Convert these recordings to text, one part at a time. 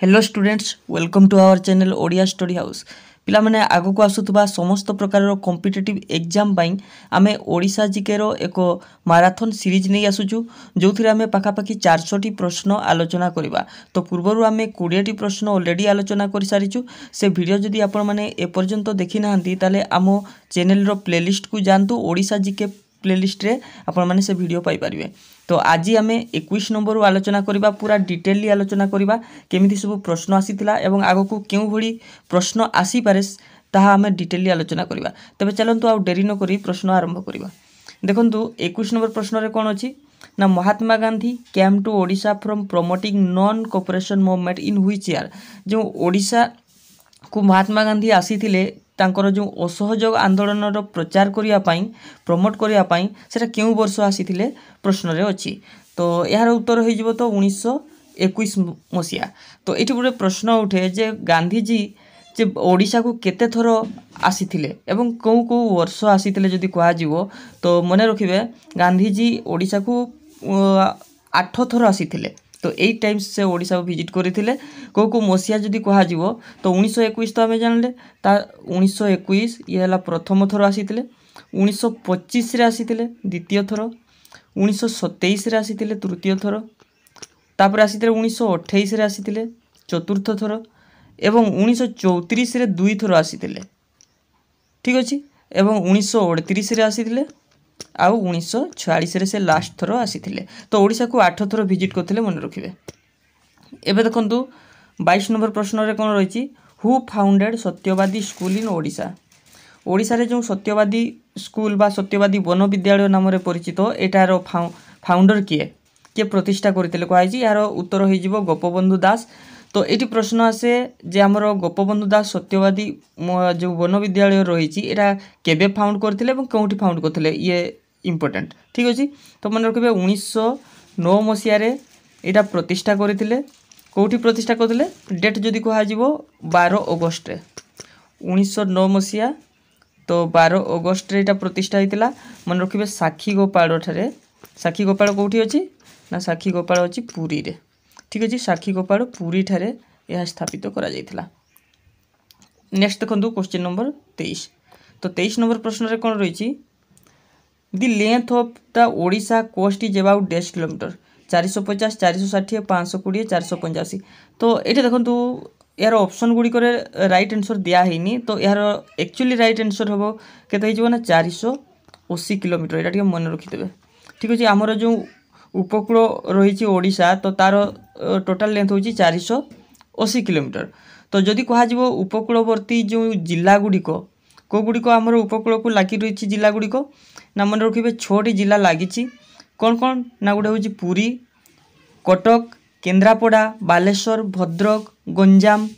Hello students welcome to our channel Odia study house पिला माने आगो को आसुतबा समस्त प्रकार कॉम्पिटिटिव एग्जाम पाई आमे ओडिशा जीके रो एक माराथन सीरीज नहीं आसुचु जो थी आमे पाखापाखी 400 प्रश्न आलोचना करबा। तो पूर्वर आमे 20 प्रश्न ऑलरेडी आलोचना कर सारिचु। से वीडियो जदि आपण माने ए पर्यंत देखि नाहंती ताले आमो चैनल रो प्लेलिस्ट को जानतु ओडिशा जीके प्लेलिस्ट रे आपण माने से वीडियो पाई परिबे। तो आज आम 21 नंबर आलोचना करबा पूरा डिटेलली आलोचना करबा केमिति सब प्रश्न आसीथिला एवं आगो को केउ भली प्रश्न आसी पारे ताहा आम डिटेलली आलोचना करबा। तबे चलंतु आ डेरी न करी प्रश्न आरंभ करबा। देखंतु 21 नंबर प्रश्न रे कोन अछि ना Mahatma Gandhi came to Odisha from promoting non cooperation movement in which year. जो ओडिशा को महात्मा गांधी आसीथिले तांकर जो असहयोग आंदोलन रो प्रचार करिया पाई प्रमोट करिया पाई सेटा केउ वर्ष आसीथिले प्रश्न रे अछि। तो यार उत्तर हो जिवो तो 1921 मसिया। तो एठी गोटे प्रश्न उठे जे गांधीजी जे ओडिशा को केते थर आसीथिले एवं को वर्ष आसीथिले जदि कहा जिवो तो मने रखिबे गांधीजी ओडिशा को 8 थर आसीथिले। तो 8 टाइम्स से ओडिशा को विजिट करथिले। को मसिया जदि कहा जिवो तो 1921 तो हमें जानले ता 1921 ये हला प्रथम थर आसीथिले। 1925 रे आसीथिले द्वितीय थर। 1927 रे आसीथिले तृतीय थर। तापर आसीथिले 1928 रे आसीथिले चतुर्थ थर एवं 1934 रे दुई थर आसीथिले। ठीक अछि। एवं 1938 रे आसीथिले आउ 1946 रे से लास्ट थर आसीथिले। तो ओडिशा को 8 थर विजिट करथिले मन रखिबे। एबे देखंतु 22 नंबर प्रश्न रे कोन रहिछि हु फाउंडेड सत्यवादी स्कूल इन ओडिशा। ओडिशा रे जो सत्यवादी स्कूल बा सत्यवादी वन विद्यालय नाम रे परिचित एटार फाउंडर किए प्रतिष्ठा करथिले कहैछि। यार उत्तर होई जिवो गोपबंधु दास। तो एटी प्रश्न आसे जे हमर गोपबंधु दास सत्यवादी जो वन विद्यालय रहिछि एटा केबे फाउंड करथिले एवं कोठी फाउंड करथिले ये इंपोर्टेंट। ठीक अछि। तो मन रखिबे 1909 मसिया रे एटा प्रतिष्ठा करथिले। कोठी प्रतिष्ठा करथिले डेट जदि कहा जिवो 12 अगस्त रे 1909 मसिया। तो 12 अगस्त रे एटा प्रतिष्ठा हितला। मन रखिबे साखी गोपाल ठारे। साखी गोपाल कोठी अछि ना साखी गोपाल अछि पुरी रे। ठीक अछि। साखी गोपाल पुरी ठारे यह स्थापित करा जायतिला। नेक्स्ट देखंतु क्वेश्चन नंबर 23। तो 23 नंबर प्रश्न रे कोन रहिछि the length of the Odisha coast is about 10 kilometre 450 460 520 485। तो एठी देखंतु यार ऑप्शन गुडी करे राइट आंसर दिया हैनी। तो यार एक्चुअली राइट आंसर होबो केते हिजबो ना 480 किलोमीटर। एटा के मन रखि देबे। ठीक अछि। हमर जो उपकूल रही ओडिशा तो तार टोटाल लेंथ होची 480 किलोमीटर। तो जदि कहा जिवो उपकूलवर्ती जो जिला गुड़िक को गुड़िक आमर उपकूल को लगी रही जिला गुड़िक ना मन रखिए 6टी जिला लगी कौन कौन ना गोटे हूँ पुरी कटक केन्द्रापड़ा बालेश्वर भद्रक गंजाम।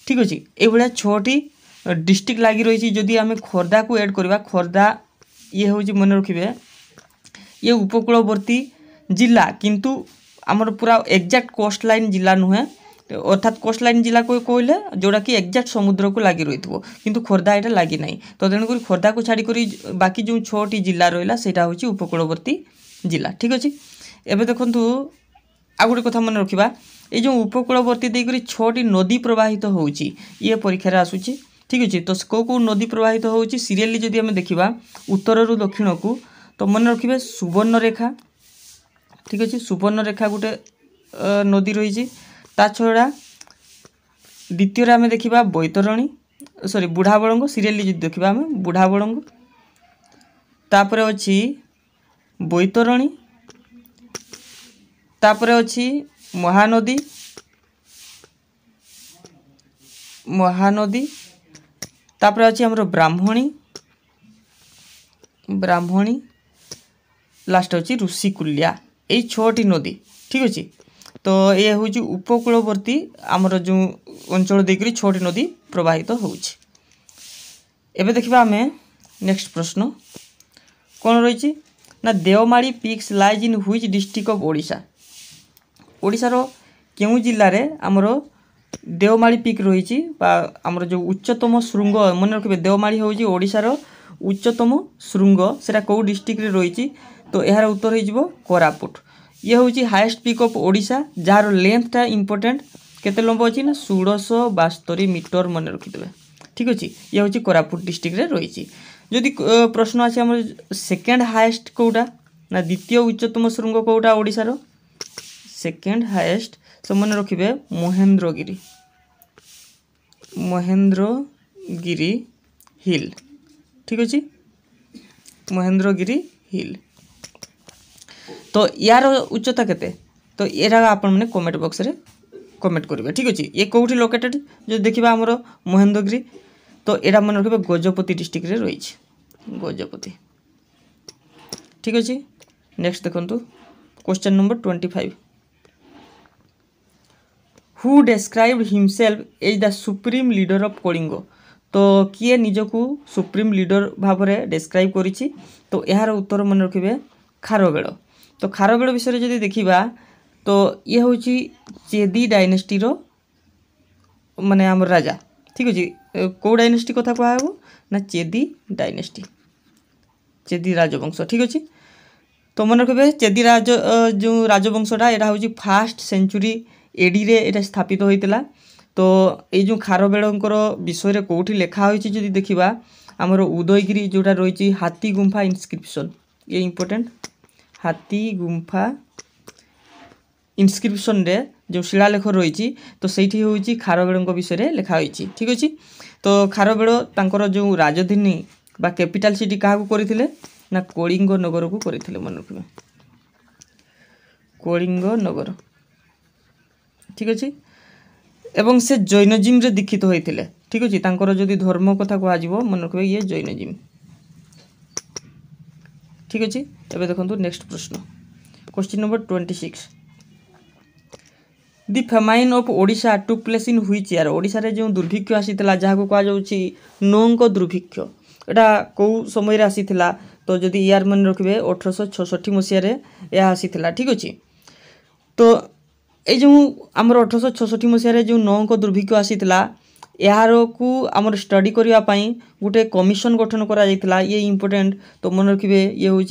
ठीक अच्छे। ये 6टी डिस्ट्रिक्ट लगी रही। जदि आम खोर्धा को ऐड करवा खोर्धा ये हूँ मन रखिए ये उपकूलवर्ती जिला किंतु आमर पूरा एक्जाक्ट कोस्ट लाइन जिला नुहे अर्थात कोस्ट लाइन जिला को कहले जोड़ा कि एक्जाक्ट समुद्र को लगी रही किंतु खोर्धा यहाँ लगी ना। तो तेणुक खोर्धा को छाड़ी बाकी जो 6टी जिला रहा सेटा हूँ उपकूलवर्ती जिला। ठीक अच्छे। एवं देखु आ गए कथा मन रखा ये जो उपकूलवर्ती देकर 6टी नदी प्रवाहित होची ये परीक्षा आसूची। ठीक अच्छे। तो कौ नदी प्रवाहित होची सीरियली जदि आम देखा उत्तर रु दक्षिण को तो मन रखिए सुवर्णरेखा। ठीक अच्छे। सुवर्णरेखा गोटे नदी रही ता छड़ा द्वितीय आम देखा बैतरणी सॉरी बुढ़ाबलंग सीरियली जो देखा आम बुढ़ाबलंग तापर अच्छी बैतरणी तापर अच्छी महानदी महानदी तापर अच्छी आमर ब्राह्मणी ब्राह्मणी लास्ट अच्छी ऋषिकुल्या ये 6टी नदी। ठीक अच्छे। तो ये हूँ उपकूलवर्ती आमर जो अंचल देकर 6टी नदी प्रवाहित होउछि। एबे देखिबा आमे नेक्स्ट प्रश्न कौन रही ना Deomali peaks lies in which district of Odisha. Odisha रो केउ जिल्ला रे आमर देवमाली पिक रही आमर जो उच्चतम श्रृंग मन रखिबे देवमाली होउछि ओडिशा रो उच्चतम श्रृंग सेटा कौ डिस्ट्रिक्ट रे रही। तो यार उत्तर हो कोरापुट। ये हूँ हाईएस्ट पिक ऑफ ओडिशा जार लेंथटा इंपोर्टेंट केते लंब अच्छी ना 1672 मीटर मन रखिदेवे ठीक अच्छे। ये हूँ कोरापुट डिस्ट्रिक्ट रे रही। जदि प्रश्न अच्छे आम सेकेंड हाएस्ट कौटा ना द्वितीय उच्चतम शृंग कौटा ओडिशार सेकेंड हाएस्ट सब मन रखिए महेंद्रगिरी महेंद्रगिरी हिल ठीक अच्छे महेंद्रगिरी हिल। तो यार उच्चता केते तो एरा आपण मैंने कमेंट बॉक्स रे कमेंट करेंगे ठीक अच्छे। ये कौटी लोकेटेड जो देखा आमर महेंद्रगिरी तो यहाँ मन रखिए गजपति डिस्ट्रिक्ट रे रही गजपति ठीक अच्छे। नेक्स्ट देखो question number 25 who describe himself as the supreme leader of Kalinga. तो किए निजकू सुप्रीम लीडर भाव में डेस्क्राइब करिछि तो यार उत्तर मन रखिए खारवेल। तो खारवेल विषय जदि देखिबा तो ये हूँ चेदी डायनेस्टी रो माने आम राजा ठीक अच्छे। कौ डायनेस्टी कथा कहब ना चेदी डायनेस्टी चेदी राजवंश ठीक अच्छे। तो मन रखिए चेदी राज जो राजवंशटा यहाँ हूँ फास्ट सेंचुरी एडी रे एटा स्थापित होइतिला। तो ये जो खारवेलंकर विषय कौटी लेखा होइछि जदि देखिबा आमर उदयगिरी जोटा रही हाथी गुंफा इनस्क्रिप्शन ये इम्पोर्टेंट हाथी गुंफा इनस्क्रिप्शन रे जो शिलालेख रही तो सही हूँ खारवेल विषय लेखा होइछि ठीक अच्छे। तो खारवेल तांकर जो राजधानी बा कैपिटल सिटी क्या करथिले ना कलिंग नगर को करथिले मन रखिबे कलिंग नगर ठीक अच्छे। एवं से जैनजिम रे दीक्षित होइथिले ठीक अच्छे। तांकर जदि धर्म कथा कहजिवो मन रखिबे ये जैनजिम ठीक अच्छे। एबे देखंतु नेक्स्ट प्रश्न question number 26 the famine of Odisha took place in which year. Odisha रे जो दुर्भिक्ष आसीथिला जहाको कहा जाउछि नौंक दुर्भिक्ष एटा को समय रे आसीथिला तो जदि ईयर मन रखिबे 1866 मसिया रे या आसीथिला ठीक अच्छे। तो ये जो आमर 1866 मसीह जो नौंक दुर्भिक्ष आसीथिला यार को आमर स्टडी करिया पई गोटे कमिशन गठन करा जायतिला ये इम्पोर्टेंट। तो मन रखिबे ये हूँ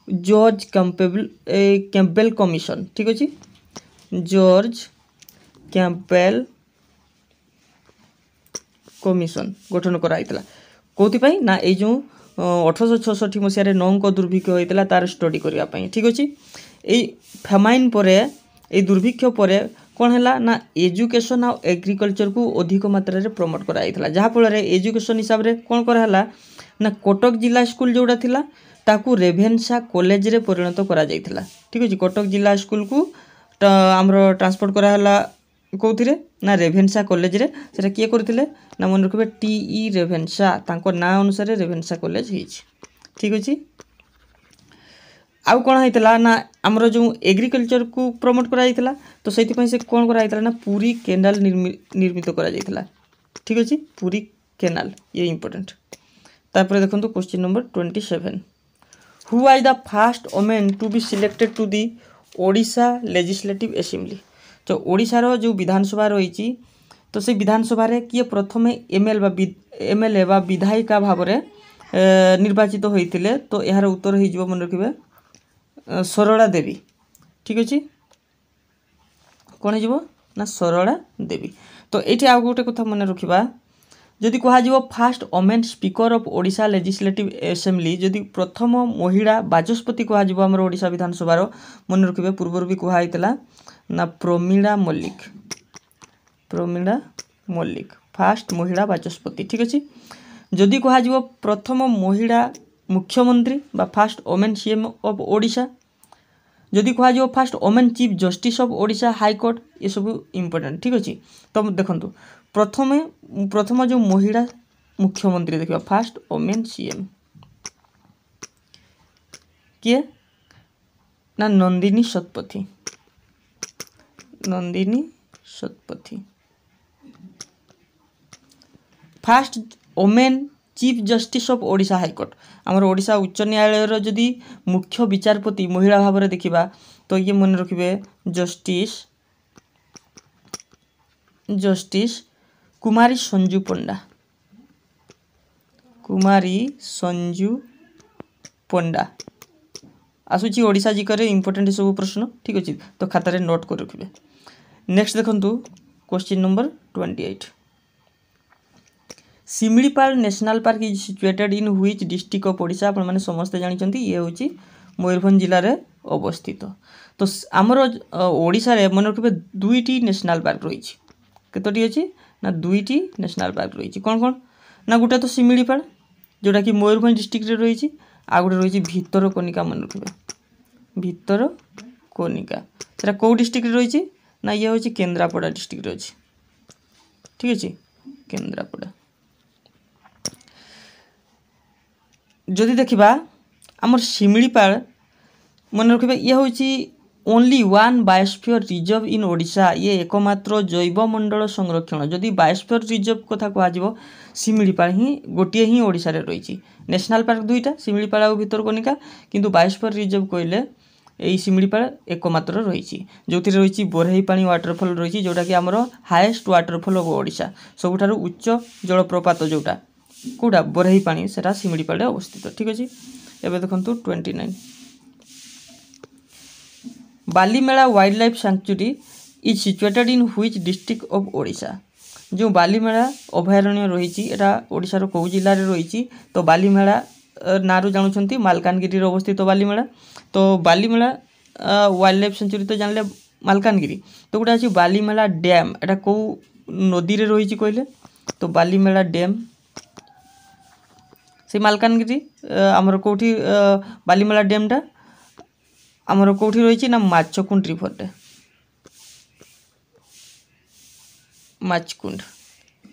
जॉर्ज कैम्पबेल कमिशन ठीक अच्छे जॉर्ज कैम्पबेल कमिशन गठन कराइतिला कौथि पई ना ये जो 1866 मसीह नौंक दुर्भिक्ष होइतिला तार स्टडी करिया पई ठीक अच्छे। ये फेमाइन परे ये दुर्भिक्ष परे कौन है ना एजुकेशन आ एग्रीकल्चर को अधिक मात्रा रे प्रमोट कराइथिला जहाँफल एजुकेशन हिसाब रे कौन कराला ना कटक जिला स्कूल जोड़ा थिला ताकू रेभेन्सा कॉलेज रे परिणत करा जायथिला ठीक अच्छे। कटक जिला स्कूल को आमर ट्रांसपोर्ट कराला कौथिरे ना रेभेन्सा कॉलेज रे सेटा किए करथिले ना मन रखिबे टी रेभेन्सा तांको ना अनुसार रेभेन्सा कॉलेज हिच ठीक अच्छे। आउ कौन होता ना आमर जो एग्रीकल्चर को प्रमोट कराइथिला तो से से कौन कराइथिला ना पूरी केनाल निर्मित करा जायथिला ठीक अच्छे पूरी केनाल ये इम्पोर्टेंट। तापर देखंतु question number 27 who was the first women to be selected to the Odisha legislative assembly. तो ओडिशार जो विधानसभा रही तो से विधानसभा रे किए प्रथम एमएलए बा विधायिका भाव में निर्वाचित होइतिले तो यार उत्तर हो मन रखिबे सरला देवी ठीक अच्छे कौन हो ना सरला देवी। तो ये आउ गोटे कथा मन रखा जदि कह fast women speaker of Odisha legislative assembly जदि प्रथम महिला बाचस्पति कह आमर ओडिशा विधानसभा मन रखिए पूर्व भी कहला ना प्रमीला मल्लिक फास्ट महिला बाचस्पति ठीक अच्छे। जदि कह प्रथम महिला मुख्यमंत्री बा fast women CM of Odisha जदि कह fast women chief justice of Odisha high court ये सब इम्पोर्टेंट ठीक अच्छे। तो देखो प्रथम जो महिला मुख्यमंत्री देखा फास्ट वुमेन सीएम किए ना Nandini Satpathy fast women chief justice of Odisha high court आमर ओडिशा उच्च न्यायालय जदि मुख्य विचारपति महिला भाव में देखा तो ये मन रखिए जस्टिस कुमारी संजू पंडा आसूची ओडिशा जिकर इम्पोर्टेंट सब प्रश्न ठीक अच्छे। तो खातार नोट कर रखिए नेक्स्ट देखंतु question number 28 Similipal national park is situated in which district of Odisha आपण माने समस्त जानिचंती ये होची मयूरभंज जिले में अवस्थित। तो आमर ओडिशा रे मन रखिबे दुईटी नेशनल पार्क रही केतोटी अछि ना दुईटी नेशनल पार्क रही कौन कौन ना गोटे तो शिमिलीपाल जोटा कि मयूरभंज डिस्ट्रिक्ट रे रही आ गोटे रही भितरकनिका मन रखिबे भितरकनिका सेटा को डिस्ट्रिक्ट रे रही ना ये होची केन्द्रापड़ा डिस्ट्रिक्ट रे अछि ठीक अछि केन्द्रापड़ा। जदि देखिबा आमर शिमिलीपाल मन रखिबे ये होची only one biosphere reserve in Odisha ये एकमात्र जैव मंडल संरक्षण जदि बायोस्फीयर रिजर्व कथा कह शिमिलीपाल ही गोटे ही ओडिशा रे रही नेशनल पार्क दुईटा शिमिलीपाल और भितरकनिका किंतु बायोस्फीयर रिजर्व कहले यही शिमिलीपाल एकमात्र रही जो रही बोरहाईपाणी वाटरफल रही जोटा कि आमर हाएस्ट वाटरफल ऑफ ओडिशा सबुठारु उच्च जलप्रपात जोटा कौटा बोरहाईपाणी सेटा शिमिलीपाल अवस्थित ठीक अच्छे। एवं देखो 29 Balimela wild life sanctuary is situated in which district of Odisha जो बालीमेला अभयारण्य रही एटा ओडिशार कौ जिले में रही तो बालीमेला नारू जानुंट मालकानगिरी अवस्थित बालीमेला तो बालीमेला वाइल्ड लाइफ सेंचुरी तो जानले मालकानगिरी तो गोटे अच्छी बालीमेला डैम एटा कौ नदी रे रही कहले तो बालीमेला डैम से मालकानगिरी आमर कौटी बालीमेला डैमटा आमर कौटी रही ना माचकुंड रिभर माचकुंड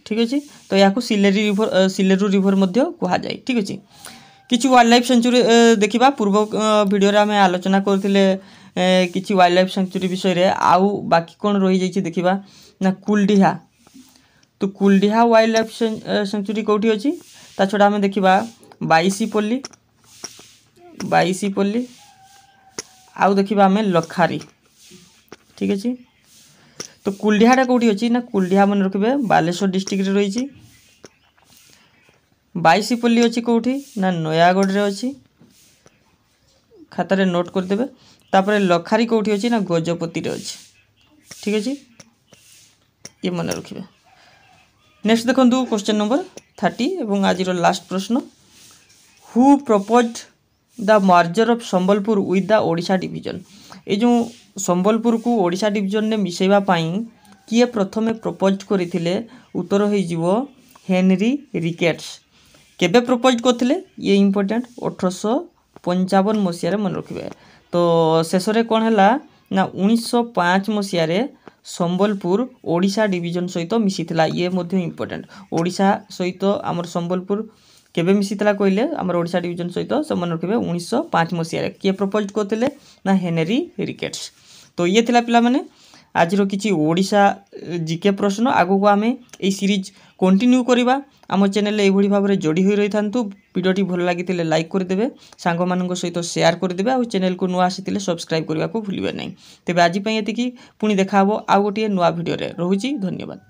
ठीक अच्छे। तो या सिलेरू रिभर कह जाए ठीक अच्छे। किसी वाइल्ड लाइफ सेंचुरी देखा पूर्व वीडियो रे आमे आलोचना करथिले किसी वाइल्ड लाइफ सेंचुरी विषय रे आउ बाकी कौन रही जाइए देखा ना कुलडीहा तो कुलडीहा वाइल्ड लाइफ सेंचुरी कौटी अच्छी ता छड़ा आमे देखा बाईसीपल्ली आउ देखा आमे लखारी ठीक अच्छे। तो कुलडीहाटा कौटी अच्छी ना कुलडीहा मन रखिए बालेश्वर डिस्ट्रिक्ट रे रही बाईसीपल्ली अच्छी कौटी ना नयागढ़ रे अच्छी खातार नोट करदे तापर लखारी कौटी अच्छी ना गजपति रे अच्छी ठीक अच्छे ये मन रखिए। नेक्स्ट देखो क्वेश्चन नंबर 30 एवं आज लास्ट प्रश्न who proposed the merger of Sambalpur with the Odisha division ये जो संबलपुर को ओडिशा डिवीजन ने मिसेबा पाई किए प्रथमे प्रपोज करथिले उत्तर हो हेनरी रिकेट्स केबे प्रपोज करथिले ये इंपोर्टेंट 1855 मसीह मन रखिए। तो शेष में कौन है ना 1905 मसीह संबलपुर ओडिशा डिवीजन सहित मिसीथिला ये मध्य इंपोर्टेंट ओडिशा सहित आमर संबलपुर केबे मिसीथिला कहले आमर ओडिशा डिवीजन सहित से मन रखिए 1905 मसीह किए प्रपोज करथिले ना हेनरी रिकेट्स। तो ये थिला पिला माने आज किसी ओडिशा जीके प्रश्न आगो को आमे ए सीरीज कंटिन्यू करिबा आम चैनल एभली भाव में जोड़ी हुई रही था। वीडियोटी भल लगी लाइक करदे सांग मान सहित शेयर करदे और चैनल को नुआ आसी सब्सक्राइब करने को भूलिए नहीं। तेज आज ये पुणी देखा आउ गोटे नुआ वीडियो रोची धन्यवाद।